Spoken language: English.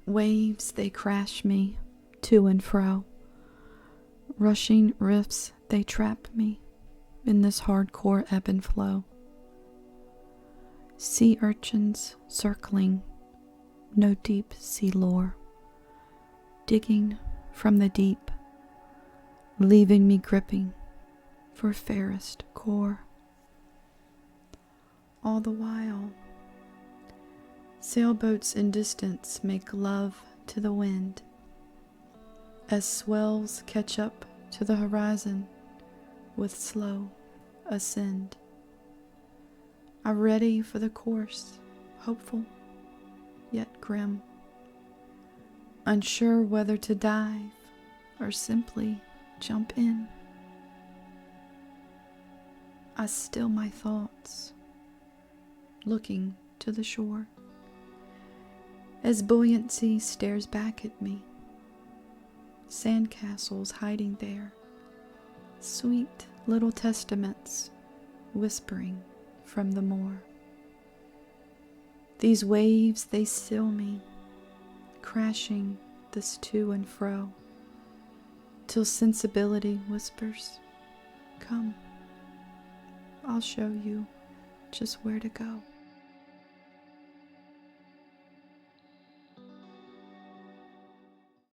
Waves, they crash me to and fro. Rushing rifts, they trap me in this hardcore ebb and flow. Sea urchins circling, no deep sea lore, digging from the deep, leaving me gripping for fairest core. All the while, sailboats in distance make love to the wind as swells catch up to the horizon with slow ascend. I'm ready for the course, hopeful yet grim, unsure whether to dive or simply jump in. I still my thoughts, looking to the shore, as buoyancy stares back at me, sandcastles hiding there, sweet little testaments whispering from the moor. These waves, they still me, crashing this to and fro, till sensibility whispers, come, I'll show you just where to go.